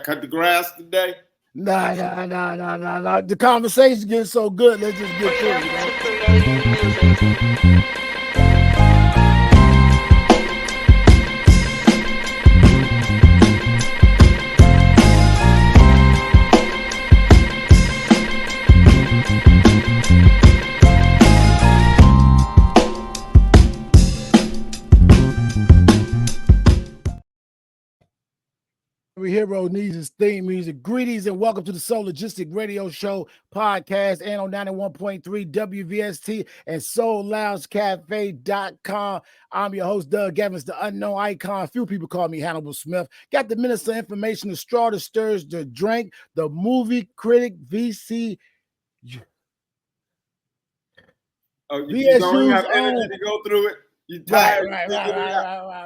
cut the grass today? Nah. The conversation's getting so good. Let's just get through it. Every hero needs his theme music. Greetings and welcome to the Soul Logistic Radio Show podcast and on 91.3 WVST and SoulLoungeCafe.com. I'm your host, Doug Evans, the unknown icon. A few people call me Hannibal Smith. Got the minister of information, the straw that stirs the drink, the movie critic, VC. Oh, you don't have energy to go through it? You tired? Right.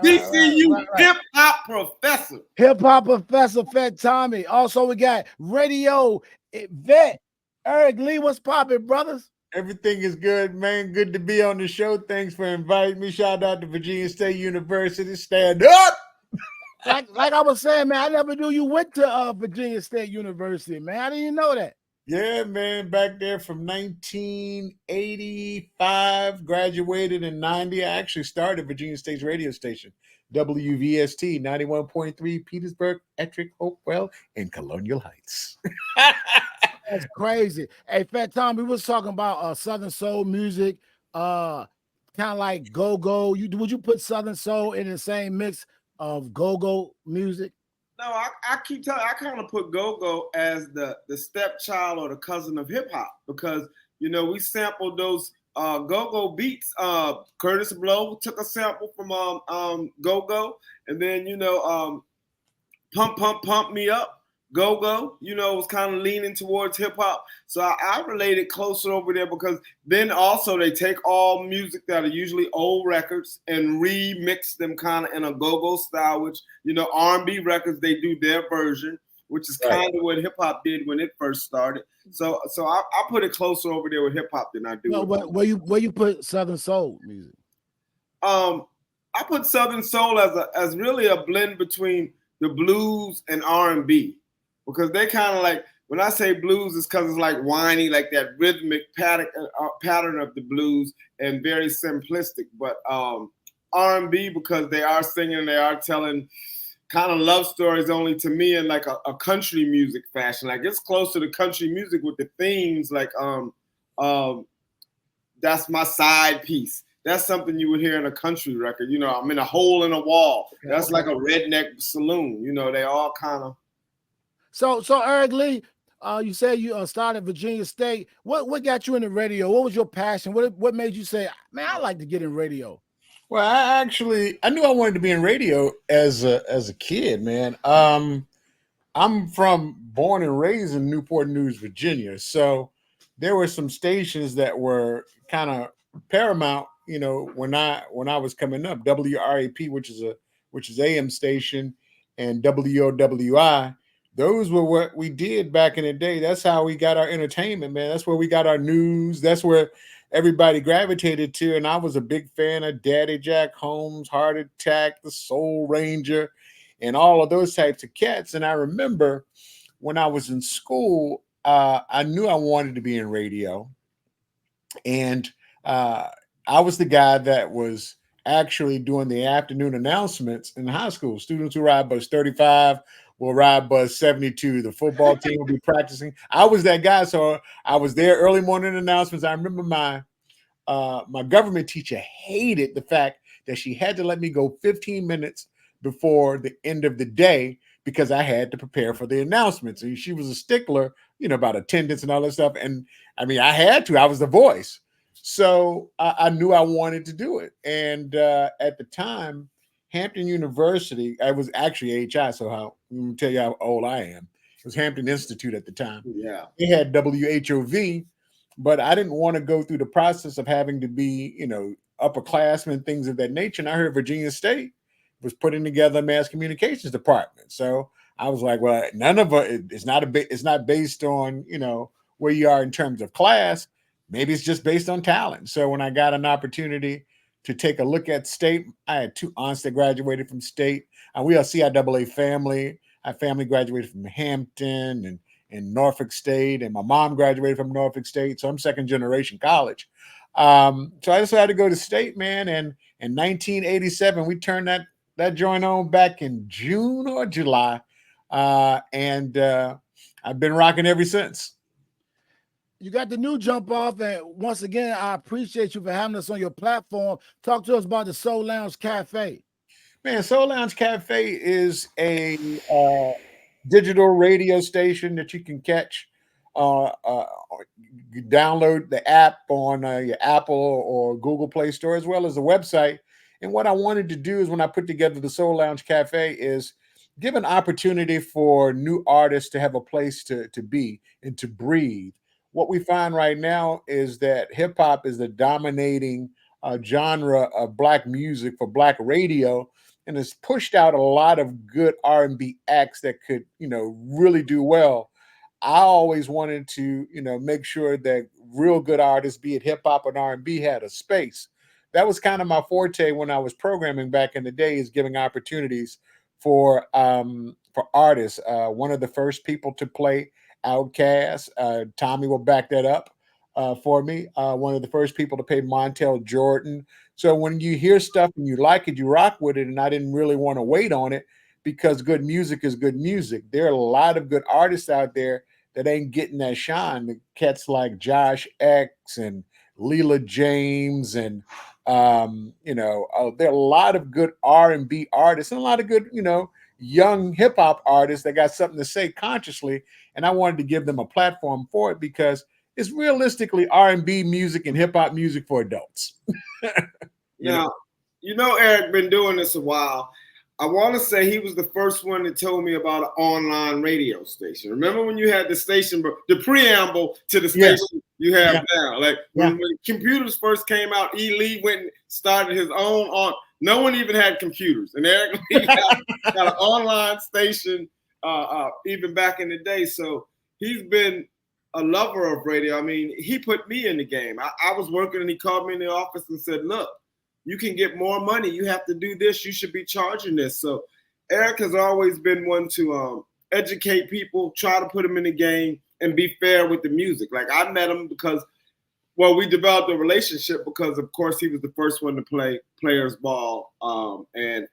VCU hip-hop professor. Hip-hop professor Fat Tommy. Also, we got radio vet Eric Lee. What's poppin', brothers? Everything is good, man. Good to be on the show. Thanks for inviting me. Shout out to Virginia State University. Stand up. Like I was saying, man, I never knew you went to Virginia State University, man. I didn't know that. Yeah, man, back there from 1985, graduated in 90. I actually started Virginia State's radio station, WVST 91.3, Petersburg, Ettrick, Hopewell, and Colonial Heights. That's crazy. Hey, Fat Tom, we was talking about Southern Soul music, kind of like go-go. Would you put Southern Soul in the same mix of go-go music? No, I keep telling. I kind of put go-go as the stepchild or the cousin of hip hop because we sampled those go-go beats. Curtis Blow took a sample from go-go, and then pump me up. Go-go, was kind of leaning towards hip hop. So I related closer over there because then also they take all music that are usually old records and remix them kind of in a go-go style, which, R&B records, they do their version, which is kind of what hip hop did when it first started. So I put it closer over there with hip hop than I do. No, where you put Southern Soul music? I put Southern Soul as really a blend between the blues and R&B. Because they kind of like, when I say blues, it's because it's like whiny, like that rhythmic pattern of the blues and very simplistic. But R&B, because they are singing, they are telling kind of love stories only to me in like a country music fashion. Like it's close to the country music with the themes like that's my side piece. That's something you would hear in a country record. I'm in a hole in a wall. That's like a redneck saloon. They all kind of. So Eric Lee, you said you started Virginia State. What got you into radio? What was your passion? What made you say, man, I like to get in radio? Well, I knew I wanted to be in radio as a kid, man. I'm born and raised in Newport News, Virginia. So there were some stations that were kind of paramount, when I was coming up. WRAP, which is AM station, and WOWI. Those were what we did back in the day. That's how we got our entertainment, man. That's where we got our news. That's where everybody gravitated to. And I was a big fan of Daddy Jack Holmes, Heart Attack, the Soul Ranger, and all of those types of cats. And I remember when I was in school, I knew I wanted to be in radio. And I was the guy that was actually doing the afternoon announcements in high school. Students who ride bus 35 will ride bus 72. The football team will be practicing. I was that guy. So I was there early morning announcements. I remember my government teacher hated the fact that she had to let me go 15 minutes before the end of the day because I had to prepare for the announcements. And she was a stickler, about attendance and all that stuff. And I mean, I had to. I was the voice. So I knew I wanted to do it. And at the time, Hampton University, I was actually HI, so I'm going to tell you how old I am. It was Hampton Institute at the time. Yeah. They had WHOV, but I didn't want to go through the process of having to be, upperclassmen, things of that nature. And I heard Virginia State was putting together a mass communications department. So I was like, well, none of it, it's not based on, where you are in terms of class. Maybe it's just based on talent. So when I got an opportunity to take a look at state, I had two aunts that graduated from state. And we are CIAA family. My family graduated from Hampton and Norfolk State, and my mom graduated from Norfolk State. So I'm second generation college. So I decided to go to state, man. And in 1987, we turned that joint on back in June or July, and I've been rocking ever since. You got the new jump off, and once again, I appreciate you for having us on your platform. Talk to us about the Soul Lounge Cafe. Man, Soul Lounge Cafe is a digital radio station that you can catch. You download the app on your Apple or Google Play Store, as well as the website. And what I wanted to do is, when I put together the Soul Lounge Cafe, is give an opportunity for new artists to have a place to be and to breathe. What we find right now is that hip hop is the dominating genre of Black music for Black radio, and has pushed out a lot of good R&B acts that could, really do well. I always wanted to, make sure that real good artists, be it hip hop and R&B, had a space. That was kind of my forte when I was programming back in the day, is giving opportunities for artists. One of the first people to play Outkast, Tommy will back that up for me. One of the first people to pay Montel Jordan. So when you hear stuff and you like it, you rock with it. And I didn't really want to wait on it, because good music is good music. There are a lot of good artists out there that ain't getting that shine. The cats like Josh X and Leela James, and there are a lot of good R&B artists and a lot of good, young hip hop artists that got something to say consciously. And I wanted to give them a platform for it, because it's realistically R&B music and hip hop music for adults. Now, Eric been doing this a while. I want to say he was the first one that told me about an online radio station. Remember when you had the station, the preamble to the station you have now? Like when computers first came out, E. Lee went and started his own on. No one even had computers, and Eric Lee got an online station even back in the day. So he's been a lover of radio. I mean, he put me in the game. I was working, and he called me in the office and said, "Look, you can get more money. You have to do this. You should be charging this." So Eric has always been one to educate people, try to put them in the game, and be fair with the music. Like, I met him because, we developed a relationship because, of course, he was the first one to play Players Ball. And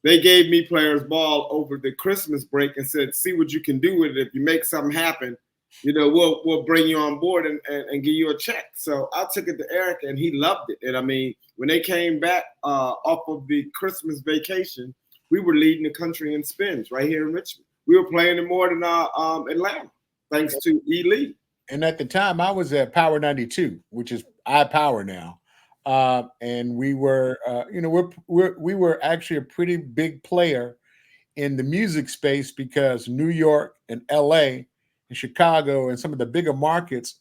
they gave me Players Ball over the Christmas break and said, "See what you can do with it. If you make something happen, we'll bring you on board and give you a check." So I took it to Eric, and he loved it. And I mean, when they came back off of the Christmas vacation, we were leading the country in spins right here in Richmond. We were playing it more than Atlanta, thanks to E. Lee. And at the time, I was at Power 92, which is iPower now. And we were, we were actually a pretty big player in the music space, because New York and LA and Chicago and some of the bigger markets,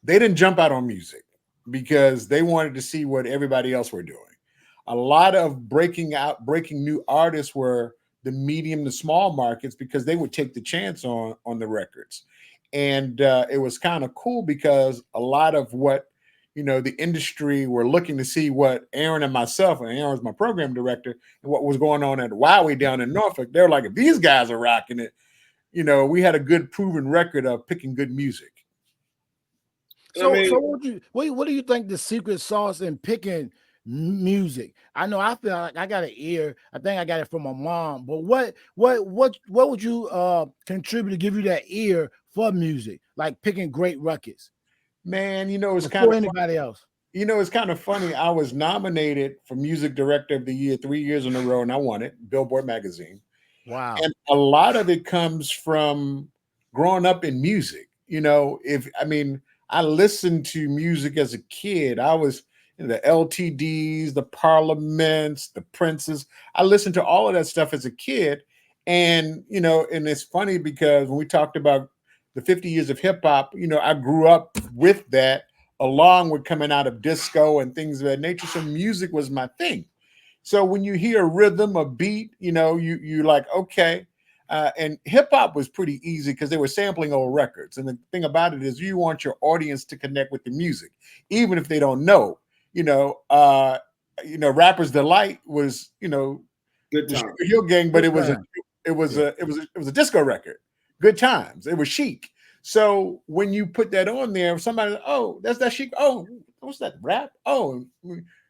they didn't jump out on music because they wanted to see what everybody else were doing. A lot of breaking new artists were the medium to small markets, because they would take the chance on the records. And it was kind of cool, because a lot of what, the industry were looking to see what Aaron and myself, and Aaron was my program director, and what was going on at Wowie down in Norfolk. They're like, if these guys are rocking it, we had a good proven record of picking good music. So what do you think the secret sauce in picking music? I know I feel like I got an ear. I think I got it from my mom. But what would you contribute to give you that ear for music, like picking great records? Man, it's kind of anybody else. It's kind of funny. I was nominated for Music Director of the Year 3 years in a row, and I won it, Billboard magazine. Wow. And a lot of it comes from growing up in music. I listened to music as a kid. I was the LTDs, the Parliaments, the Princes. I listened to all of that stuff as a kid. And, and it's funny because when we talked about the 50 years of hip hop, I grew up with that, along with coming out of disco and things of that nature. So music was my thing. So when you hear a rhythm, a beat, you like, okay. And hip hop was pretty easy because they were sampling old records. And the thing about it is, you want your audience to connect with the music, even if they don't know. Rapper's Delight was, Good the time. Sugar Hill Gang, but it was It was a disco record. Good times. It was chic. So when you put that on there, somebody, oh, that's that chic. Oh, what's that rap? Oh,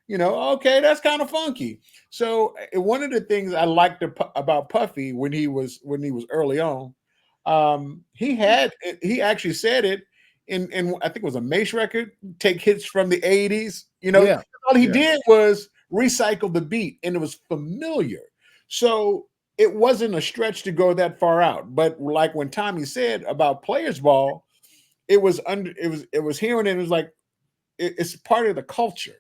okay, that's kind of funky. So one of the things I liked about Puffy when he was early on, he actually said it in I think it was a Mace record, take hits from the 80s. All he did was recycle the beat, and it was familiar. So it wasn't a stretch to go that far out. But like when Tommy said about Players Ball, it was hearing it. It was like it's part of the culture.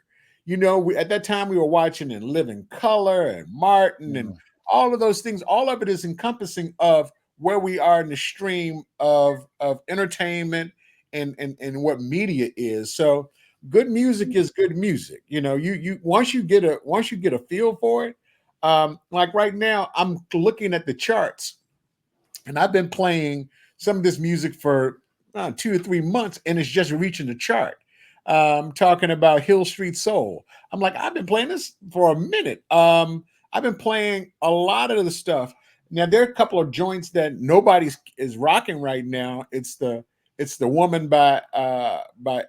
At that time we were watching in Living Color and Martin and all of those things. All of it is encompassing of where we are in the stream of entertainment and what media is. So good music is good music. You once you get a feel for it. Like right now, I'm looking at the charts, and I've been playing some of this music for 2 or 3 months, and it's just reaching the chart. Talking about Hill Street Soul. I'm like, I've been playing this for a minute. I've been playing a lot of the stuff. Now there are a couple of joints that nobody is rocking right now. It's the Woman by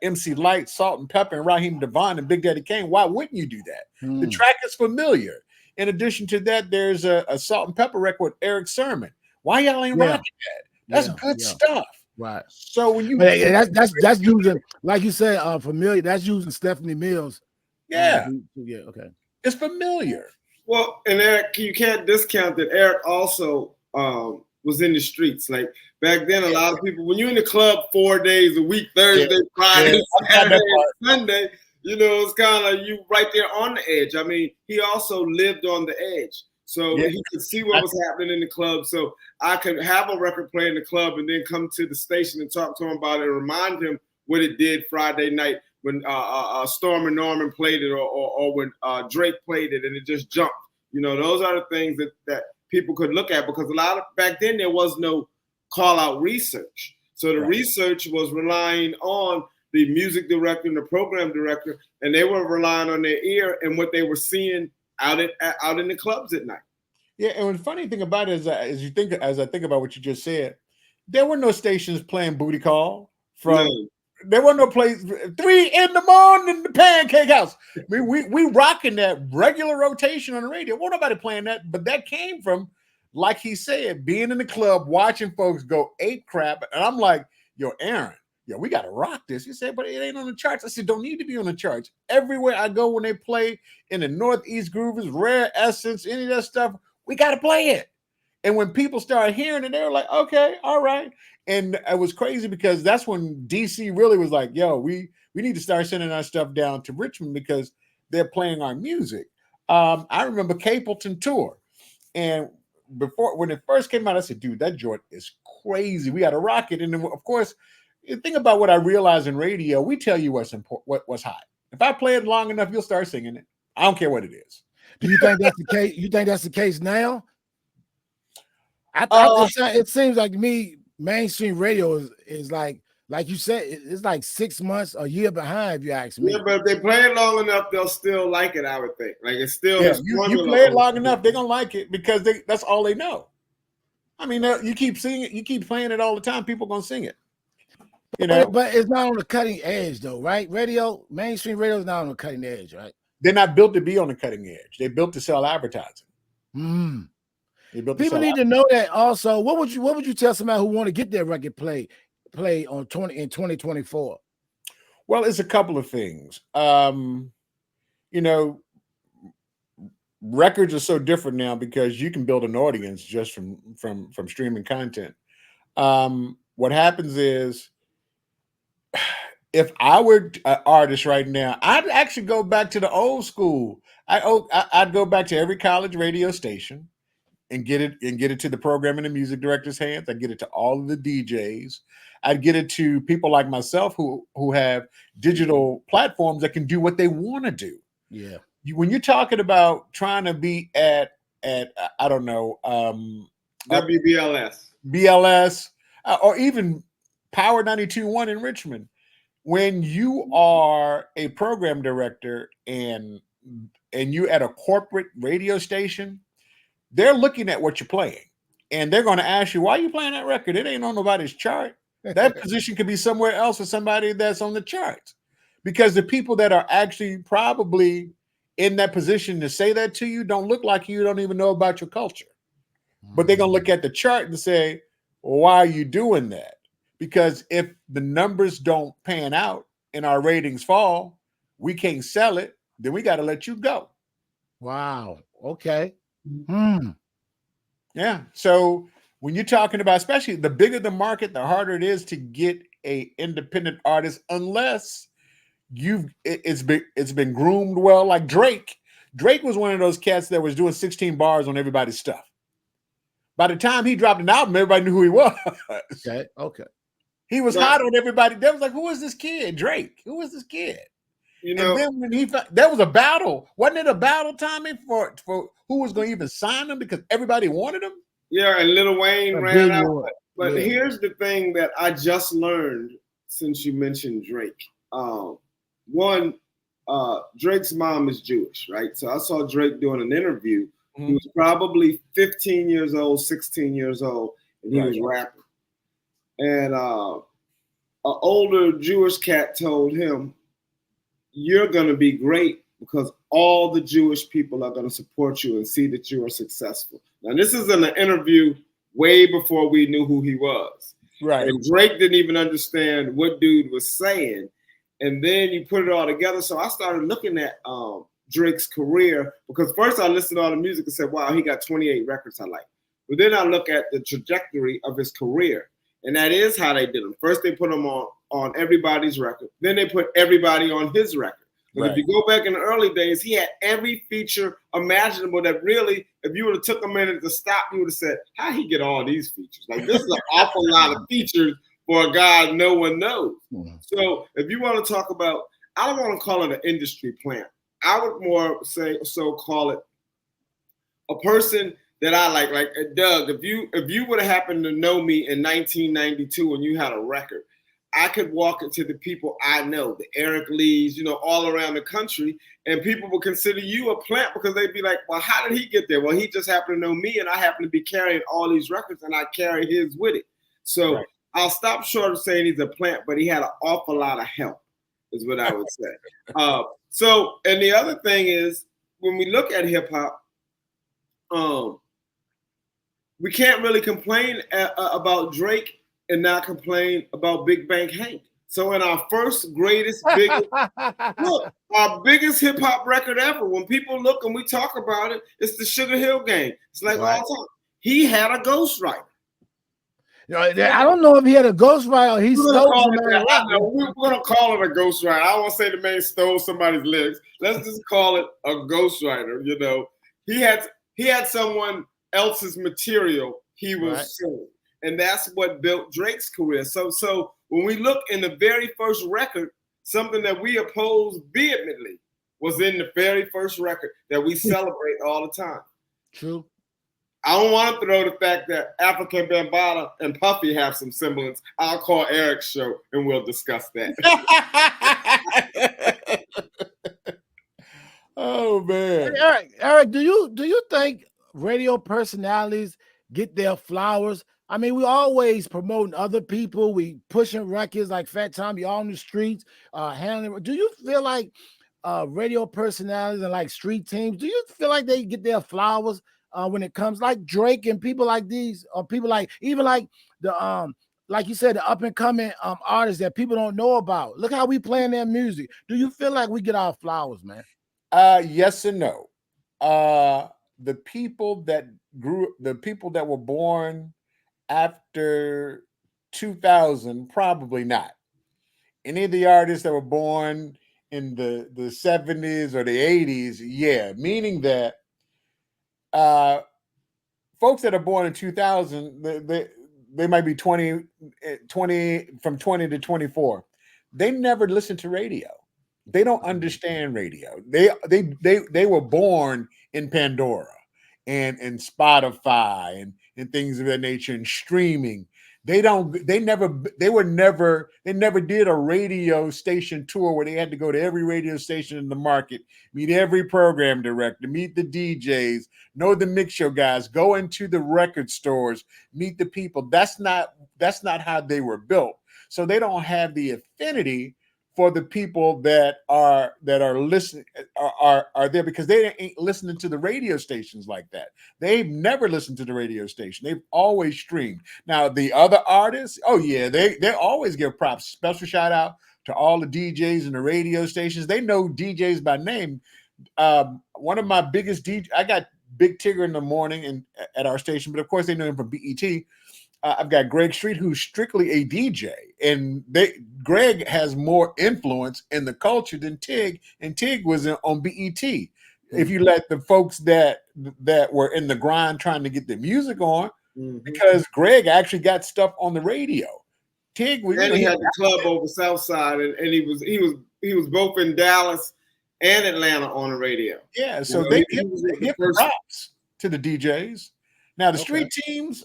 MC Lyte, Salt and Pepper, and Raheem DeVaughn and Big Daddy Kane. Why wouldn't you do that? The track is familiar. In addition to that, there's a Salt and Pepper record with Eric Sermon. Why y'all ain't rocking that? That's good stuff. Right. So when you that's using, like you said, familiar. That's using Stephanie Mills. Yeah. Yeah. Okay. It's familiar. Well, and Eric, you can't discount that Eric also was in the streets. Like back then, a lot of people, when you're in the club 4 days a week, Thursday, Friday, Saturday, and Sunday, it's kind of you right there on the edge. I mean, he also lived on the edge. So he could see what was happening in the club. So I could have a record play in the club and then come to the station and talk to him about it and remind him what it did Friday night when Storm and Norman played it or when Drake played it and it just jumped. Those are the things that people could look at because back then there was no call out research. So the research was relying on the music director and the program director, and they were relying on their ear and what they were seeing out in the clubs at night. Yeah, and the funny thing about it is, as I think about what you just said, there were no stations playing Booty Call There were no plays 3 in the morning, the Pancake House. I mean, we rocking that regular rotation on the radio. Well, nobody playing that, but that came from, like he said, being in the club, watching folks go ape crap, and I'm like, yo, Aaron. Yeah, we got to rock this. He said, but it ain't on the charts. I said, don't need to be on the charts. Everywhere I go when they play in the Northeast Groovers, Rare Essence, any of that stuff, we got to play it. And when people started hearing it, they were like, okay, all right. And it was crazy because that's when DC really was like, yo, we need to start sending our stuff down to Richmond because they're playing our music. I remember Capleton Tour. And when it first came out, I said, dude, that joint is crazy. We got to rock it. And then, of course, think about what I realized in radio. We tell you what's important, what's hot. If I play it long enough, you'll start singing it. I don't care what it is. Do you think that's the case? You think that's the case now? It seems like to me, mainstream radio is like you said, it's like 6 months, a year behind. If you ask me. Yeah, but if they play it long enough, they'll still like it. I would think. Like it's still. Yeah, you play it long enough, they're gonna like it because that's all they know. I mean, you keep singing it, you keep playing it all the time. People gonna sing it. But it's not on the cutting edge, though, right? Mainstream radio is not on the cutting edge, right? They're not built to be on the cutting edge. They're built to sell advertising. People need to know that. Also, what would you tell somebody who want to get their record played in 2024? Well, it's a couple of things. Records are so different now because you can build an audience just from streaming content. What happens is, if I were an artist right now, I'd actually go back to the old school. I'd go back to every college radio station and get it to the program and the music director's hands. I'd get it to all of the DJs. I'd get it to people like myself who have digital platforms that can do what they want to do. Yeah. When you're talking about trying to be at I don't know, WBLS, BLS, or even Power 92.1 in Richmond, when you are a program director and you're at a corporate radio station, they're looking at what you're playing. and they're going to ask you, why are you playing that record? It ain't on nobody's chart. That position could be somewhere else for somebody that's on the charts, because the people that are actually probably in that position to say that to you don't look like you don't even know about your culture. But they're going to look at the chart and say, well, why are you doing that? Because if the numbers don't pan out and our ratings fall, we can't sell it, then we got to let you go. Wow. Okay. Yeah. So when you're talking about, especially the bigger the market, the harder it is to get a independent artist, unless it's been groomed well. Like Drake. Drake was one of those cats that was doing 16 bars on everybody's stuff. By the time he dropped an album, everybody knew who he was. Okay. He was hot on everybody. They was like, who is this kid? Drake. Who is this kid? You know, and then when there was a battle. Wasn't it a battle, Tommy, for who was going to even sign him, because everybody wanted him? Yeah, and Lil Wayne A ran big out. war. But Yeah. here's the thing that I just learned since you mentioned Drake. One, Drake's mom is Jewish, right? So I saw Drake doing an interview. He was probably 15 years old, 16 years old, and he was rapping. And an older Jewish cat told him, you're going to be great because all the Jewish people are going to support you and see that you are successful. Now, this is in an interview way before we knew who he was. Right. And Drake didn't even understand what dude was saying. And then you put it all together. So I started looking at Drake's career, because first I listened to all the music and said, wow, he got 28 records I like. But then I look at the trajectory of his career. And that is how they did him. First, they put him on everybody's record. Then they put everybody on his record. But if you go back in the early days, he had every feature imaginable that really, if you would have took a minute to stop, you would have said, how'd he get all these features? Like, this is an awful lot of features for a guy no one knows. So if you want to talk about, I don't want to call it an industry plant. I would more call it a person that I like Doug. If you would have happened to know me in 1992 when you had a record, I could walk into the people I know, the Eric Lees, all around the country, and people would consider you a plant because they'd be like, well, how did he get there? Well, he just happened to know me, and I happen to be carrying all these records, and I carry his with it. So I'll stop short of saying he's a plant, but he had an awful lot of help, is what I would say. So, and the other thing is, when we look at hip hop, we can't really complain about Drake and not complain about Big Bank Hank. So in our first biggest hip hop record ever, when people look and we talk about it, it's the Sugar Hill Gang. It's like all time. He had a ghostwriter. I don't know if he had a ghostwriter or he stole somebody's lyrics. We're gonna call it a ghostwriter. I don't want to say the man stole somebody's lyrics. Let's just call it a ghostwriter. He had someone else's material he was singing. And that's what built Drake's career. So when we look in the very first record, something that we oppose vehemently was in the very first record that we celebrate all the time. True. I don't want to throw the fact that African Bambaataa and Puffy have some semblance. I'll call Eric's show and we'll discuss that. Oh man. Hey, Eric, do you think radio personalities get their flowers? I mean, we always promoting other people. We pushing records like Fat Tommy on the streets, handling. Do you feel like radio personalities and like street teams, do you feel like they get their flowers when it comes like Drake and people like these, or people like even like the like you said, the up and coming artists that people don't know about? Look how we playing their music. Do you feel like we get our flowers, man? Yes and no. The people that were born after 2000, probably not. Any of the artists that were born in the 70s or the 80s, yeah, meaning that folks that are born in 2000, they might be 20 from 20 to 24. They never listened to radio. They don't understand radio. They were born in Pandora and Spotify and things of that nature, and streaming. They never did a radio station tour where they had to go to every radio station in the market, meet every program director, meet the DJs, know the mix show guys, go into the record stores, meet the people. That's not how they were built. So they don't have the affinity for the people that are listening are there, because they ain't listening to the radio stations like that. They've never listened to the radio station. They've always streamed. Now the other artists, oh yeah, they always give props. Special shout out to all the DJs and the radio stations. They know DJs by name. One of my biggest DJs, I got Big Tigger in the morning and at our station, but of course they know him from BET. I've got Greg Street, who's strictly a DJ, and Greg has more influence in the culture than Tig, and Tig was on BET. Mm-hmm. If you let the folks that were in the grind trying to get the music on, mm-hmm. because Greg actually got stuff on the radio. Tig was, and he had the club over South Side, and he was both in Dallas and Atlanta on the radio. Yeah, so they give props to the DJs. Now the street teams,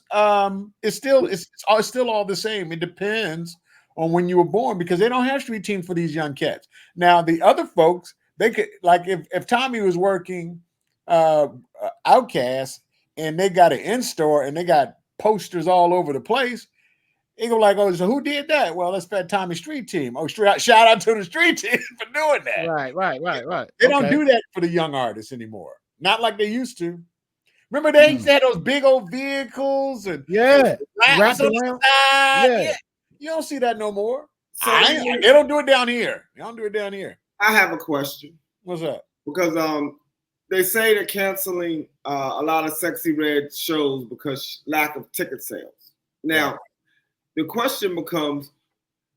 it's still all the same. It depends on when you were born, because they don't have street teams for these young cats. Now the other folks, they could, like if Tommy was working Outkast and they got an in-store and they got posters all over the place, they go like, oh, so who did that? Well, that's Fat Tommy Street Team. Oh, shout out to the street team for doing that. Right. They don't do that for the young artists anymore. Not like they used to. Remember they used to have those big old vehicles and yeah. You don't see that no more. So they don't do it down here. They don't do it down here. I have a question. What's up? Because they say they're canceling a lot of Sexy Red shows because lack of ticket sales. Now, the question becomes,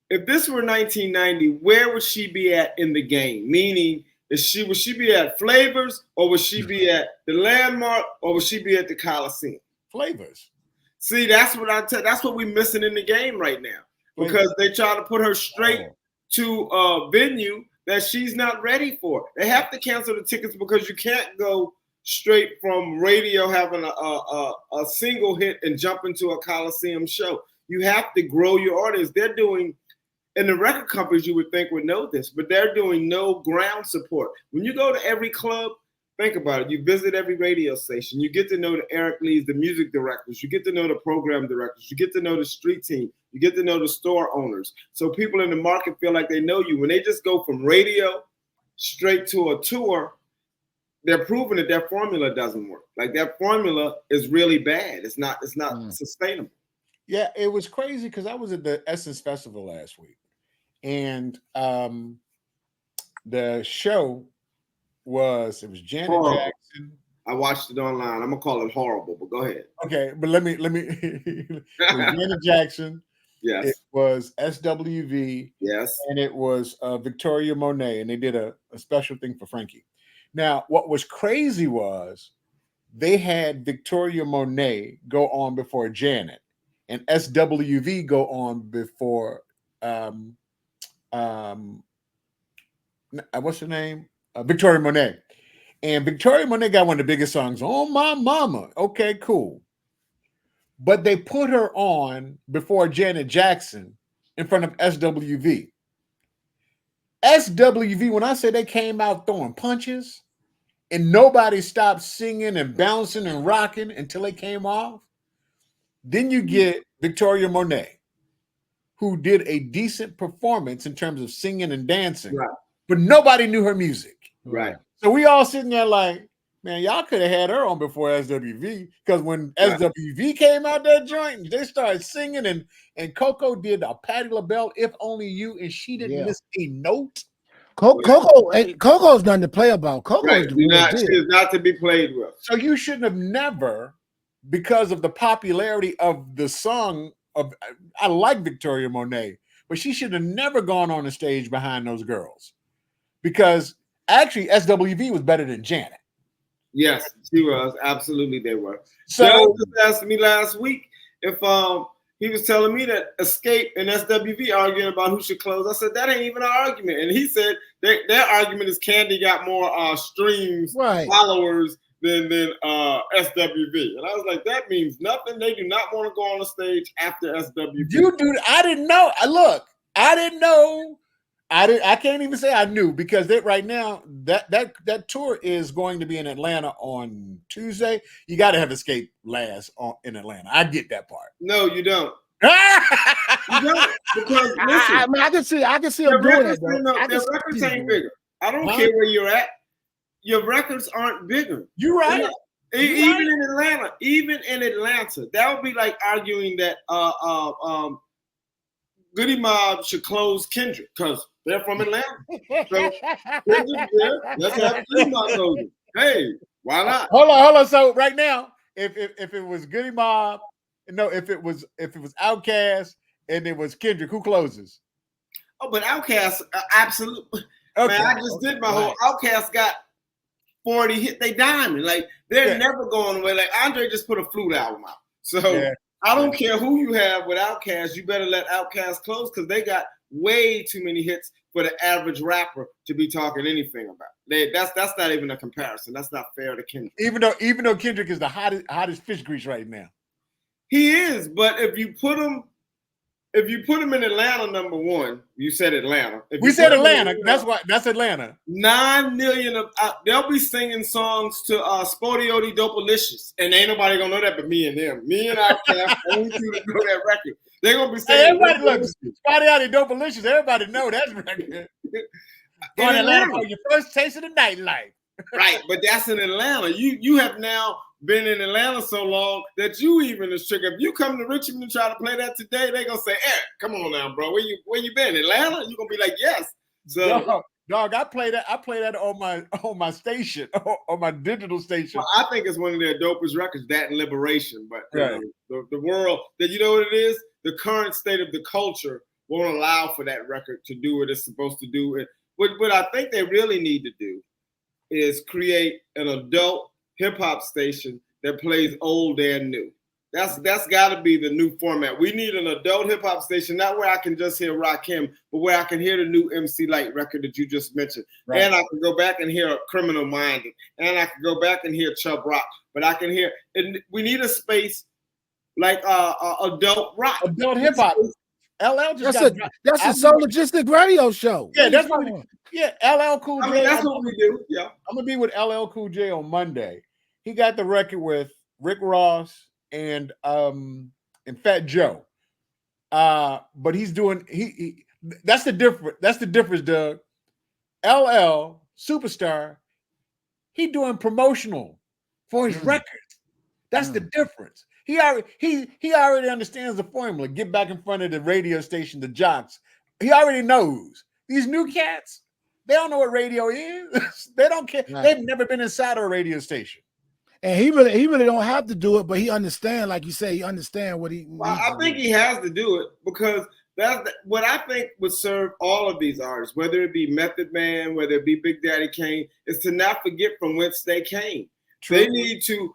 if this were 1990, where would she be at in the game? Meaning, would she be at Flavors, or would she be at the Landmark, or would she be at the Coliseum? Flavors. See, that's what we're missing in the game right now, because they try to put her straight to a venue that she's not ready for. They have to cancel the tickets because you can't go straight from radio having a single hit and jump into a Coliseum show. You have to grow your audience. They're doing, and the record companies you would think would know this, but they're doing no ground support. When you go to every club, think about it. You visit every radio station. You get to know the Eric Lees, the music directors. You get to know the program directors. You get to know the street team. You get to know the store owners. So people in the market feel like they know you. When they just go from radio straight to a tour, they're proving that their formula doesn't work. Like, that formula is really bad. It's not sustainable. Yeah, it was crazy because I was at the Essence Festival last week, and the show was Janet Jackson. I watched it online. I'm gonna call it horrible, but go ahead. Okay, but let me. It was Janet Jackson. Yes. It was SWV. Yes. And it was Victoria Monet, and they did a special thing for Frankie. Now, what was crazy was they had Victoria Monet go on before Janet, and SWV go on before what's her name? Victoria Monet. And Victoria Monet got one of the biggest songs, Oh My Mama. Okay, cool. But they put her on before Janet Jackson in front of SWV. SWV, when I say they came out throwing punches and nobody stopped singing and bouncing and rocking until they came off, then you get Victoria Monet, who did a decent performance in terms of singing and dancing, right, but nobody knew her music. Right. So we all sitting there like, man, y'all could have had her on before SWV, because when SWV came out that joint, they started singing, and Coco did a Patti LaBelle, If Only You, and she didn't miss a note. Coco's nothing to play about. Coco is not to be played with. So you shouldn't have never, because of the popularity of the song I like Victoria Monet, but she should have never gone on the stage behind those girls, because actually SWV was better than Janet. Yes, she was. Absolutely, they were. So Joe just asked me last week if he was telling me that Escape and SWV arguing about who should close. I said that ain't even an argument, and he said their argument is Candy got more streams, followers than SWV. And I was like, that means nothing. They do not want to go on the stage after SWV. Dude, I didn't know. Look, I didn't know. I can't even say I knew because right now that tour is going to be in Atlanta on Tuesday. You got to have Escape last in Atlanta. I get that part. No, you don't. You don't, because listen, I can see them doing it. Their records ain't bigger. I don't care where you're at. Your records aren't bigger. You're right. Even in Atlanta, that would be like arguing that Goody Mob should close Kendrick because they're from Atlanta. So Kendrick there, let's have Goody Mob close it. Hey, why not? Hold on. So right now, if it was Goody Mob, no, if it was Outkast and it was Kendrick, who closes? Oh, but Outkast, absolutely. Okay. Man, I just did my whole Outkast got 40 hit. They diamond. Like they're never going away. Like Andre just put a flute album out. So I don't care who you have with Outkast. You better let Outkast close because they got way too many hits for the average rapper to be talking anything about. That's not even a comparison. That's not fair to Kendrick. Even though Kendrick is the hottest fish grease right now. He is, but if you put him in Atlanta, number one, you said Atlanta. We said Atlanta. That's Atlanta. 9 million of they'll be singing songs to Spotioti Dopalicious, and ain't nobody gonna know that but me and them. Me and Outkast only two to know that record. They're gonna be saying everybody looks Spotioti Dopalicious. Everybody know that record. Going to Atlanta for your first taste of the nightlife. Right, but that's in Atlanta. You have now been in Atlanta so long that you even is triggered. If you come to Richmond and try to play that today, they're gonna say, Eric, come on now, bro. Where you been? Atlanta? You're gonna be like, yes. So dog, I play that on my station, on my digital station. Well, I think it's one of their dopest records, that and Liberation. But the world, that you know what it is? The current state of the culture won't allow for that record to do what it's supposed to do. What I think they really need to do is create an adult hip hop station that plays old and new. That's got to be the new format. We need an adult hip hop station, not where I can just hear Rakim, but where I can hear the new MC Lyte record that you just mentioned, and I can go back and hear Criminal Minded, and I can go back and hear Chubb Rock. But I can hear, and we need a space like adult rock, adult hip hop. LL just that's a Soul Logistic radio show. Yeah, that's what. LL Cool J. That's what we do. Yeah, I'm gonna be with LL Cool J on Monday. He got the record with Rick Ross and Fat Joe. But he's doing he that's the difference, Doug. LL Superstar, he doing promotional for his records. That's the difference. He already understands the formula. Get back in front of the radio station, the jocks. He already knows. These new cats, they don't know what radio is. They don't care. Right. They've never been inside a radio station. And he really don't have to do it, but he understand, like you say, he understand what he. Well, I think he has to do it because that's what I think would serve all of these artists, whether it be Method Man, whether it be Big Daddy Kane, is to not forget from whence they came. True. They need to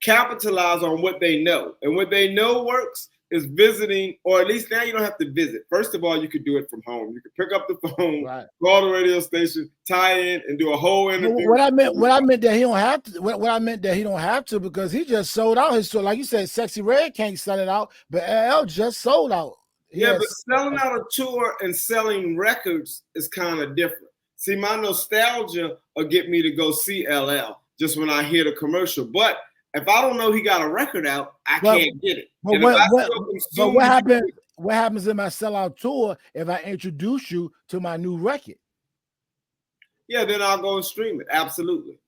capitalize on what they know, and what they know works is visiting, or at least now you don't have to visit. First of all, you could do it from home. You could pick up the phone, call the radio station, tie in, and do a whole interview. What I meant that he don't have to. What I meant that he don't have to because he just sold out his tour. Like you said, Sexy Red can't sell it out, but LL just sold out. But selling out a tour and selling records is kind of different. See, my nostalgia will get me to go see LL just when I hear the commercial, but if I don't know he got a record out, I can't get it. But what happens in my sellout tour if I introduce you to my new record? Yeah, then I'll go and stream it. Absolutely.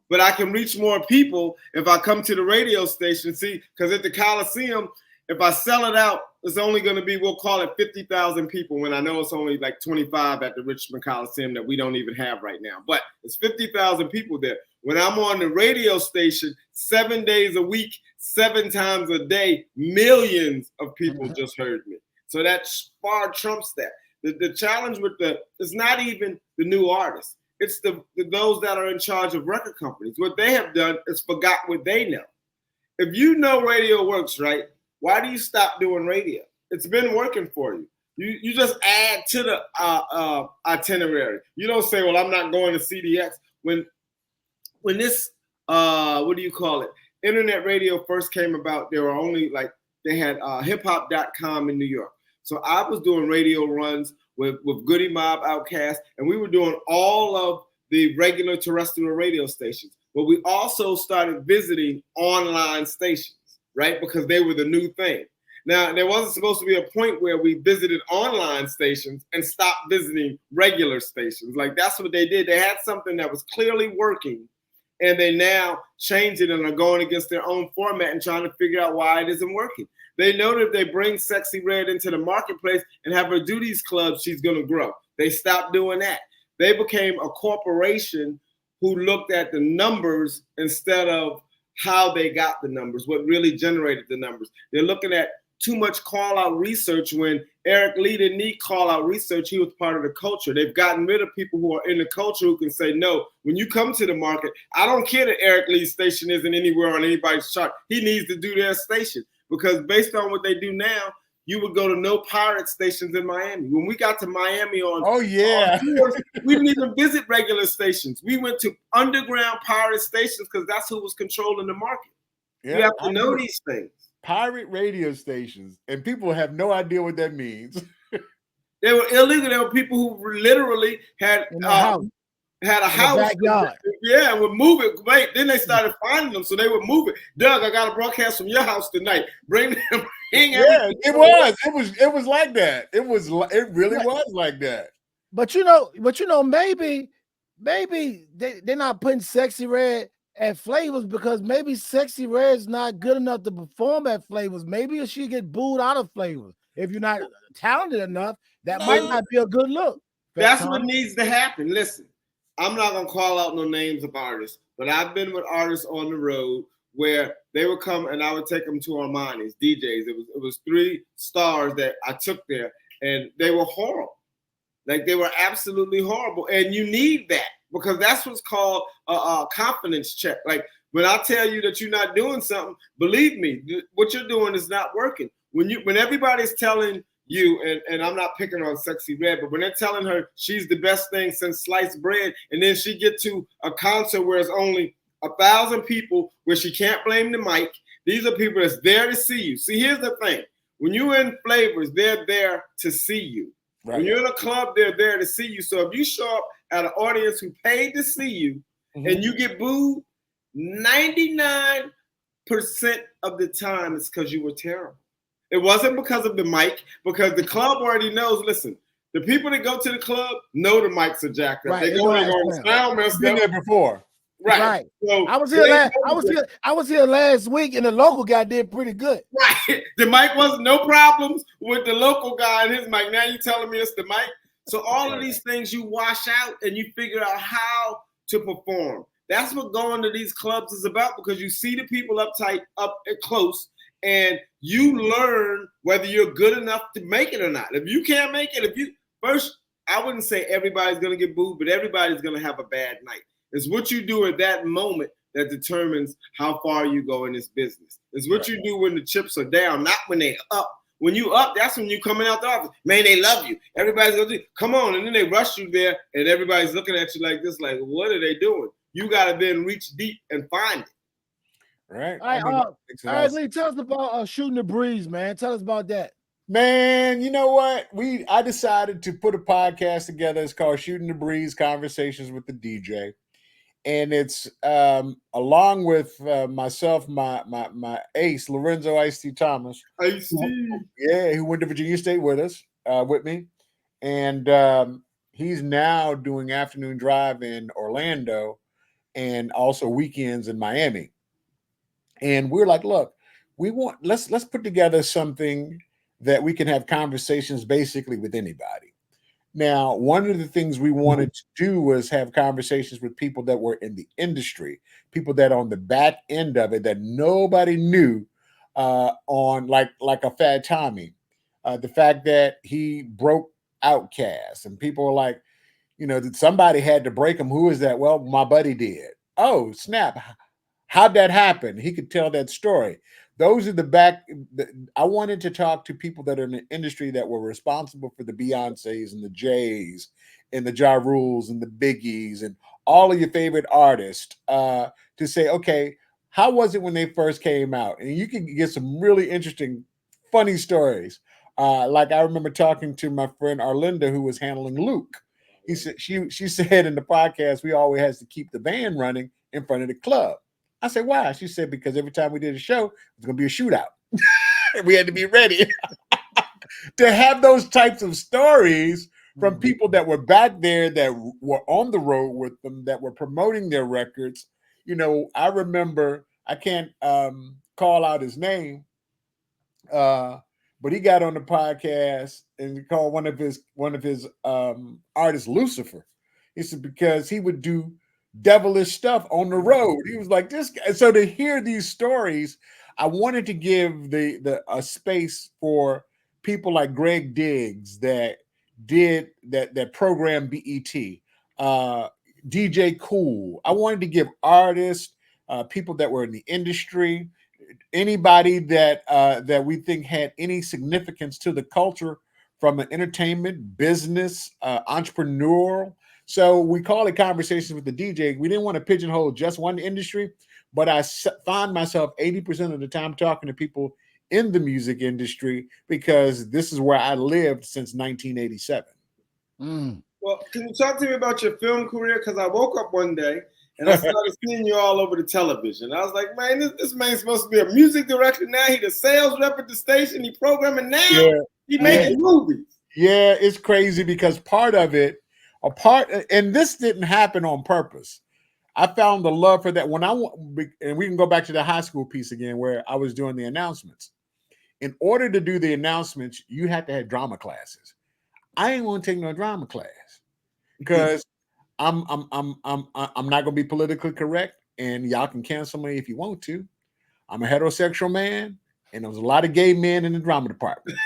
But I can reach more people if I come to the radio station. See, because at the Coliseum, if I sell it out, it's only going to be, we'll call it 50,000 people when I know it's only like 25 at the Richmond Coliseum that we don't even have right now. But it's 50,000 people there. When I'm on the radio station 7 days a week, 7 times a day, millions of people just heard me. So that far trumps that. The challenge with it's not even the new artists. It's those that are in charge of record companies. What they have done is forgot what they know. If you know radio works, right, why do you stop doing radio? It's been working for you. You just add to the itinerary. You don't say, well, I'm not going to CDX. When this what do you call it? Internet radio first came about, there were only like, they had hiphop.com in New York. So I was doing radio runs with Goody Mob, Outkast, and we were doing all of the regular terrestrial radio stations. But we also started visiting online stations, right? Because they were the new thing. Now, there wasn't supposed to be a point where we visited online stations and stopped visiting regular stations. Like, that's what they did. They had something that was clearly working, and they now change it and are going against their own format and trying to figure out why it isn't working. They know that if they bring Sexy Red into the marketplace and have her do these clubs, she's going to grow. They stopped doing that. They became a corporation who looked at the numbers instead of how they got the numbers, what really generated the numbers. They're looking at too much call-out research when Eric Lee didn't need call-out research. He was part of the culture. They've gotten rid of people who are in the culture who can say, no, when you come to the market, I don't care that Eric Lee's station isn't anywhere on anybody's chart. He needs to do their station, because based on what they do now, you would go to no pirate stations in Miami. When we got to Miami on tours, we didn't even visit regular stations. We went to underground pirate stations because that's who was controlling the market. Yeah, you have to know these things. Pirate radio stations, and people have no idea what that means. They were illegal. There were people who literally had a house. Backyard. Yeah, and would move it. Wait, then they started finding them, so they would move it. Doug, I got a broadcast from your house tonight. Bring them. Yeah, it was like that. It really was like that. But you know, maybe they're not putting Sexy Red at Flavors because maybe Sexy Red's not good enough to perform at Flavors. Maybe she get booed out of Flavors. If you're not talented enough, that might not be a good look. That's what needs to happen. Listen, I'm not gonna call out no names of artists, but I've been with artists on the road where they would come and I would take them to Armani's, DJs. It was 3 stars that I took there, and they were horrible. Like, they were absolutely horrible. And you need that, because that's what's called a confidence check. Like, when I tell you that you're not doing something, believe me, what you're doing is not working. When everybody's telling you, and I'm not picking on Sexy Red, but when they're telling her she's the best thing since sliced bread, and then she get to a concert where it's only 1,000 people, where she can't blame the mic. These are people that's there to see you. See, here's the thing. When you're in Flavors, they're there to see you. Right. When you're in a club, they're there to see you. So if you show up at an audience who paid to see you, and you get booed, 99% of the time it's because you were terrible. It wasn't because of the mic, because the club already knows, listen, the people that go to the club know the mics are jacked up. Right. They go there going, sound messed up. Been there before. Right. So I was here last week, and the local guy did pretty good. Right. The mic wasn't no problems with the local guy and his mic. Now you're telling me it's the mic. So all of these things you wash out and you figure out how to perform. That's what going to these clubs is about, because you see the people up close, and you learn whether you're good enough to make it or not. If you can't make it, I wouldn't say everybody's going to get booed, but everybody's going to have a bad night. It's what you do at that moment that determines how far you go in this business. It's what you do when the chips are down, not when they're up. When you up, that's when you coming out the office. Man, they love you. Everybody's going to do, come on. And then they rush you there, and everybody's looking at you like this, like, what are they doing? You got to then reach deep and find it. Right. All right, Lee, tell us about Shooting the Breeze, man. Tell us about that. Man, you know what? I decided to put a podcast together. It's called Shooting the Breeze, Conversations with the DJ. And it's along with myself, my ace, Lorenzo Ice-T Thomas. Ice-T. Yeah, who went to Virginia State with us, with me. And he's now doing afternoon drive in Orlando and also weekends in Miami. And we're like, look, let's put together something that we can have conversations basically with anybody. Now, one of the things we wanted to do was have conversations with people that were in the industry, people that on the back end of it that nobody knew on like a Fat Tommy. The fact that he broke Outkast, and people were like, that somebody had to break him. Who is that? Well, my buddy did. Oh, snap. How'd that happen? He could tell that story. those are I wanted to talk to people that are in the industry that were responsible for the Beyoncés and the Jays and the Ja Rules and the Biggies and all of your favorite artists to say, okay, how was it when they first came out? And you can get some really interesting, funny stories. Like I remember talking to my friend Arlinda, who was handling Luke. He said she said in the podcast, we always has to keep the band running in front of the club. I said, why? She said, because every time we did a show, it was going to be a shootout. We had to be ready to have those types of stories from people that were back there, that were on the road with them, that were promoting their records. You know, I remember, I can't call out his name, but he got on the podcast and he called one of his artists Lucifer. He said because he would do devilish stuff on the road. He was like this guy. So to hear these stories, I wanted to give a space for people like Greg Diggs that did that program BET, DJ Cool. I wanted to give artists, people that were in the industry, anybody that we think had any significance to the culture from an entertainment, business, entrepreneurial. So we call it Conversations with the DJ. We didn't want to pigeonhole just one industry, but I find myself 80% of the time talking to people in the music industry because this is where I lived since 1987. Well, can you talk to me about your film career? Because I woke up one day and I started seeing you all over the television. I was like, man, this man's supposed to be a music director now. He the sales rep at the station. He programming now. Yeah. He making movies. Yeah, it's crazy because and this didn't happen on purpose. I found the love for that and we can go back to the high school piece again where I was doing the announcements. In order to do the announcements, you had to have drama classes. I ain't want to take no drama class because I'm not going to be politically correct, and y'all can cancel me if you want to. I'm a heterosexual man, and there was a lot of gay men in the drama department.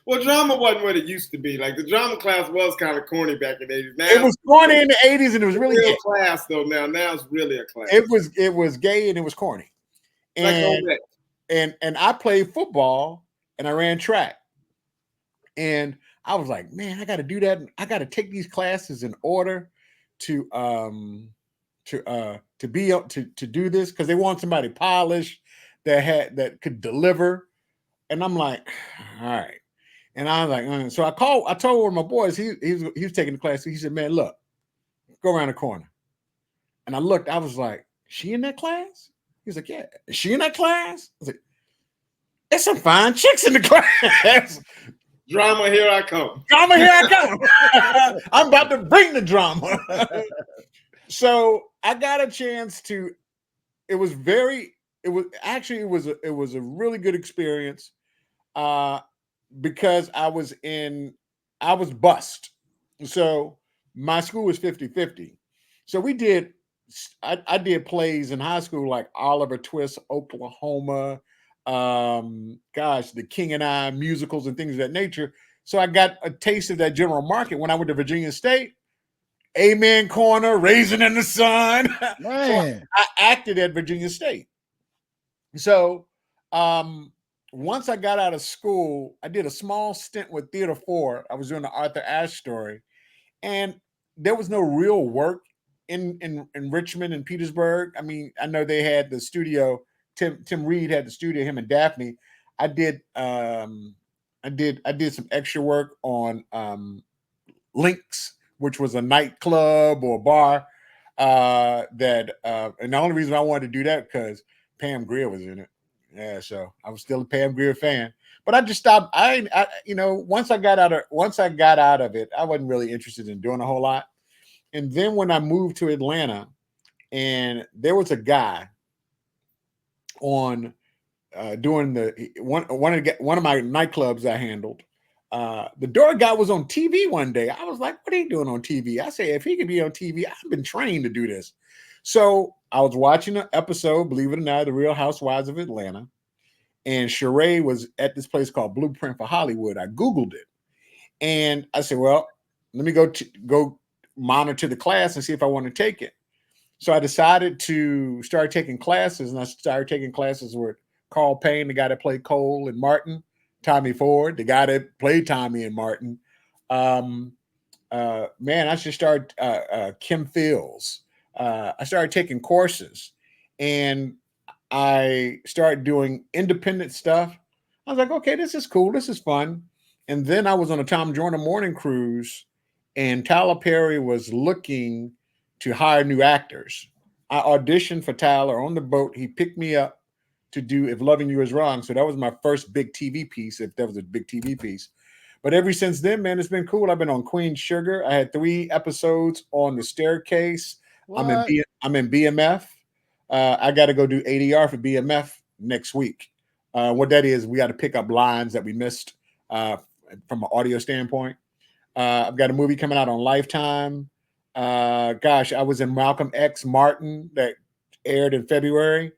Well, drama wasn't what it used to be. Like the drama class was kind of corny back in the 80s. Now, it was corny in the 80s, and it was really real class though. Now it's really a class. It was gay and it was corny. And I played football and I ran track, and I was like, man, I got to do that. I got to take these classes in order to do this because they want somebody polished that could deliver. And I'm like, all right. And I was like, so I told one of my boys, he was taking the class. He said, man, look, go around the corner. And I looked, I was like, she in that class? He was like, yeah. Is she in that class? I was like, there's some fine chicks in the class. Drama, here I come. Drama, here I come. I'm about to bring the drama. So I got a chance to, it was a really good experience because I was bused. So my school was 50-50. So I did plays in high school like Oliver Twist, Oklahoma, The King and I, musicals and things of that nature. So I got a taste of that general market when I went to Virginia State. Amen Corner, Raisin in the Sun. Man. So I acted at Virginia State. So once I got out of school, I did a small stint with Theater 4. I was doing the Arthur Ashe story. And there was no real work in Richmond and Petersburg. I mean, I know they had the studio. Tim Reed had the studio, him and Daphne. I did some extra work on Links, which was a nightclub or a bar and the only reason I wanted to do that because Pam Grier was in it. Yeah, so I was still a Pam Grier fan. But I just stopped. Once I got out of it, I wasn't really interested in doing a whole lot. And then when I moved to Atlanta, and there was a guy on doing one of my nightclubs I handled. The door guy was on TV one day. I was like, what are you doing on TV? I said, if he could be on TV, I've been trained to do this. So I was watching an episode, believe it or not, The Real Housewives of Atlanta. And Sheree was at this place called Blueprint for Hollywood. I Googled it. And I said, well, let me go monitor the class and see if I want to take it. So I decided to start taking classes, and I started taking classes with Carl Payne, the guy that played Cole and Martin, Tommy Ford, the guy that played Tommy and Martin. Man, I should start Kim Fields. I started taking courses, and I started doing independent stuff. I was like, okay, this is cool. This is fun. And then I was on a Tom Joyner morning cruise, and Tyler Perry was looking to hire new actors. I auditioned for Tyler on the boat. He picked me up to do If Loving You Is Wrong. So that was my first big TV piece, if that was a big TV piece. But ever since then, man, it's been cool. I've been on Queen Sugar. I had 3 episodes on The Staircase. What? I'm in BMF. I got to go do ADR for BMF next week. What that is, we got to pick up lines that we missed from an audio standpoint. I've got a movie coming out on Lifetime. Gosh, I was in Malcolm X Martin that aired in February.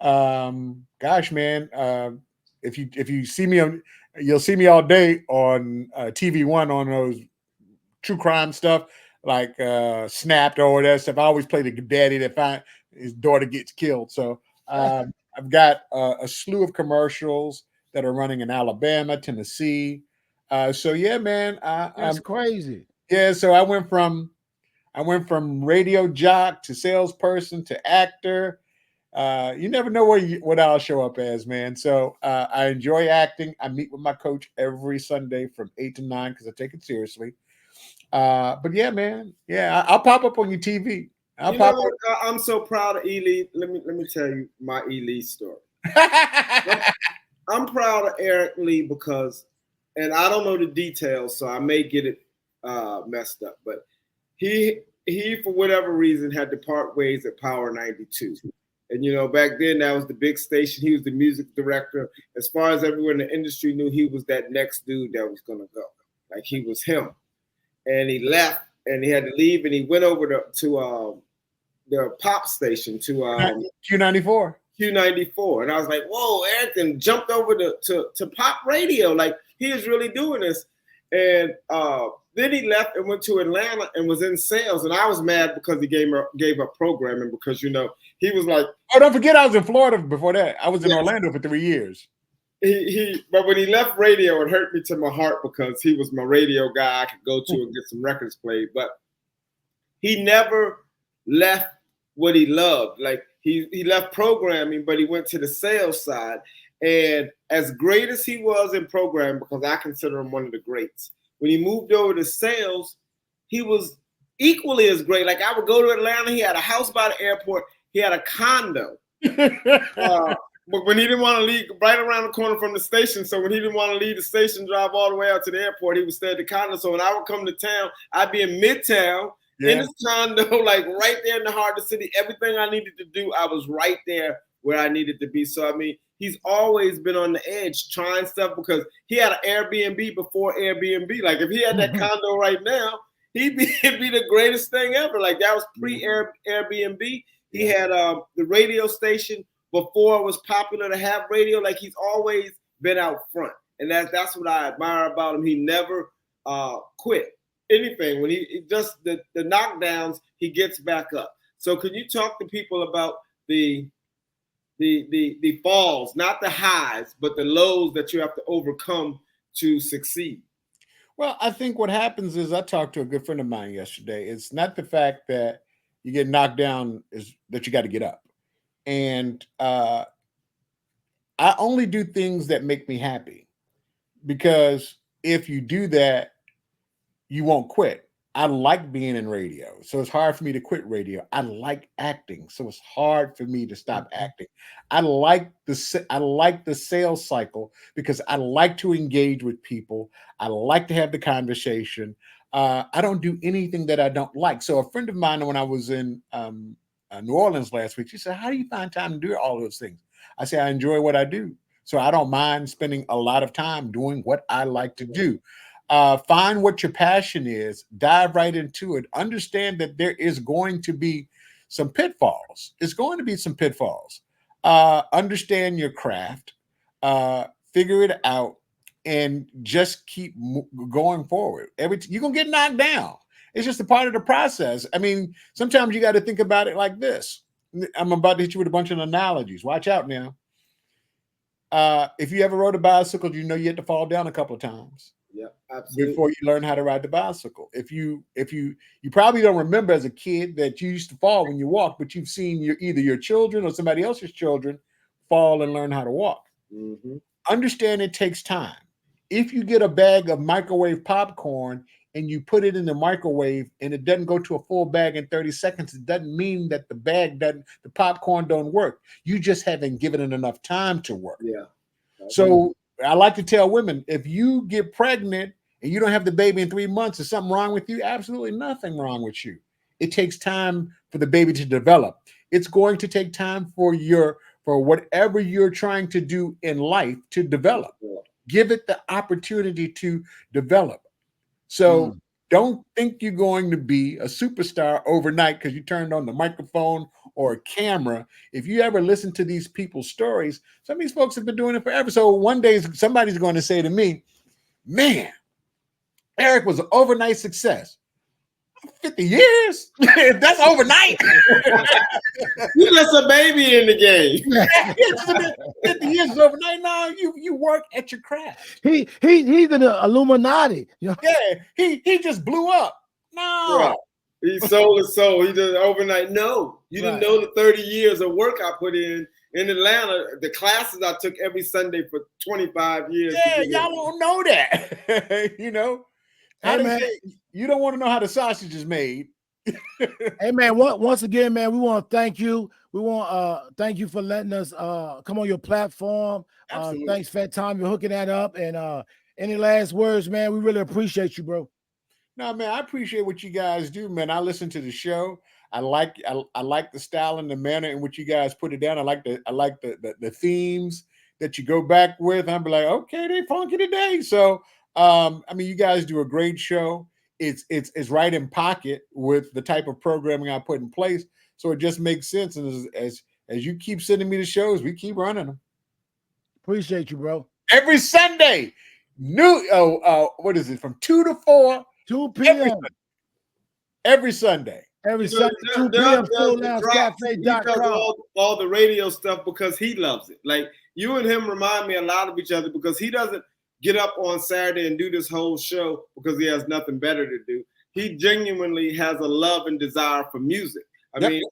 Gosh, man, if you see me on, you'll see me all day on TV One on those true crime stuff like Snapped or all that stuff. I always play the daddy that find his daughter gets killed. So I've got a slew of commercials that are running in Alabama, Tennessee. So yeah, man, That's crazy. Yeah, so I went from radio jock to salesperson to actor. You never know what I'll show up as, man. So I enjoy acting. I meet with my coach every Sunday from 8 to 9 because I take it seriously. But yeah, man, yeah, I'll pop up on your TV. I'm so proud of Ely. Let me tell you my Ely story. I'm proud of Eric Lee because, and I don't know the details, so I may get it messed up, but he for whatever reason had to part ways at Power 92. And, you know, back then that was the big station. He was the music director. As far as everyone in the industry knew, he was that next dude that was going to go. Like he was him. And he left and he had to leave and he went over to the pop station to Q94. Q94. And I was like, whoa, Eric jumped over to pop radio. Like he is really doing this. And then he left and went to Atlanta and was in sales. And I was mad because he gave up programming because, you know, he was like, oh, don't forget I was in Florida before that. I was in Orlando for 3 years. But when he left radio, it hurt me to my heart because he was my radio guy I could go to and get some records played. But he never left what he loved. Like he left programming, but he went to the sales side. And as great as he was in programming, because I consider him one of the greats, when he moved over to sales, he was equally as great. Like I would go to Atlanta, he had a house by the airport, he had a condo. But when he didn't want to leave, right around the corner from the station, so when he didn't want to leave the station, drive all the way out to the airport, he would stay at the condo. So when I would come to town, I'd be in Midtown, in his condo, like right there in the heart of the city. Everything I needed to do, I was right there where I needed to be. So, I mean, he's always been on the edge trying stuff because he had an Airbnb before Airbnb. Like if he had that condo right now, it'd be the greatest thing ever. Like that was pre-Airbnb. He had the radio station before it was popular to have radio. Like he's always been out front. And that's what I admire about him. He never quit anything. When he does the knockdowns, he gets back up. So can you talk to people about the falls, not the highs, but the lows that you have to overcome to succeed? Well, I think what happens is I talked to a good friend of mine yesterday. It's not the fact that you get knocked down, is that you got to get up. And I only do things that make me happy, because if you do that, you won't quit. I like being in radio, so it's hard for me to quit radio. I like acting, so it's hard for me to stop acting. I like the sales cycle because I like to engage with people. I like to have the conversation. I don't do anything that I don't like. So a friend of mine, when I was in New Orleans last week, she said, "How do you find time to do all those things?" I say, "I enjoy what I do, so I don't mind spending a lot of time doing what I like to do." Find what your passion is, dive right into it. Understand that there is going to be some pitfalls. It's going to be some pitfalls. Understand your craft, figure it out, and just keep going forward. You're going to get knocked down. It's just a part of the process. I mean, sometimes you got to think about it like this. I'm about to hit you with a bunch of analogies. Watch out now. If you ever rode a bicycle, you know you had to fall down a couple of times. Yeah, absolutely. Before you learn how to ride the bicycle. If you probably don't remember as a kid that you used to fall when you walk, but you've seen either your children or somebody else's children fall and learn how to walk. Mm-hmm. Understand it takes time. If you get a bag of microwave popcorn and you put it in the microwave and it doesn't go to a full bag in 30 seconds, it doesn't mean that the popcorn don't work. You just haven't given it enough time to work. Yeah. So I like to tell women, if you get pregnant and you don't have the baby in 3 months, is something wrong with you? Absolutely nothing wrong with you. It takes time for the baby to develop. It's going to take time for whatever you're trying to do in life to develop. Yeah. Give it the opportunity to develop. So don't think you're going to be a superstar overnight because you turned on the microphone or a camera. If you ever listen to these people's stories, some of these folks have been doing it forever. So one day somebody's going to say to me, man, Eric was an overnight success. 50 years? That's overnight. You're just a baby in the game. 50 years is overnight. No, you work at your craft. He's in the Illuminati. You know? Yeah, he just blew up. No. Right. He sold his soul. He did it overnight. No, you didn't know the 30 years of work I put in Atlanta, the classes I took every Sunday for 25 years. Yeah, y'all don't know that. You know, you don't want to know how the sausage is made. Hey man, once again, man, we want to thank you. We want thank you for letting us come on your platform. Thanks, Fat Tom, you're hooking that up. And any last words, man? We really appreciate you, bro. No, man, I appreciate what you guys do, man. I listen to the show. I like the style and the manner in which you guys put it down. I like the themes that you go back with. I'm like, okay, they funky today. So I mean, you guys do a great show. It's right in pocket with the type of programming I put in place. So it just makes sense. And as you keep sending me the shows, we keep running them. Appreciate you, bro. Every Sunday, what is it? From 2 to 4. 2 p.m. Every Sunday. Every Sunday, 2 p.m. Cafe.com. All the radio stuff because he loves it. Like you and him remind me a lot of each other because he doesn't get up on Saturday and do this whole show because he has nothing better to do. He genuinely has a love and desire for music. I mean,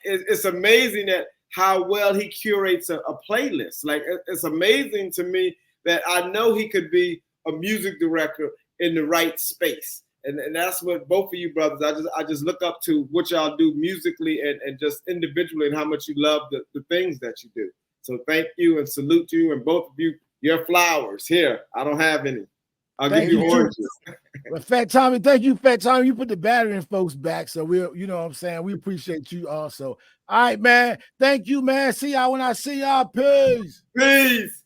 it's amazing that how well he curates a playlist. Like it's amazing to me that I know he could be a music director in the right space. And that's what both of you brothers, I just look up to what y'all do musically and just individually and how much you love the things that you do. So thank you and salute you and both of you. Your flowers here. I don't have any. I'll give you oranges. Well, Fat Tommy, thank you, Fat Tommy. You put the battery in folks back. So you know what I'm saying? We appreciate you also. All right, man. Thank you, man. See y'all when I see y'all. Peace. Peace.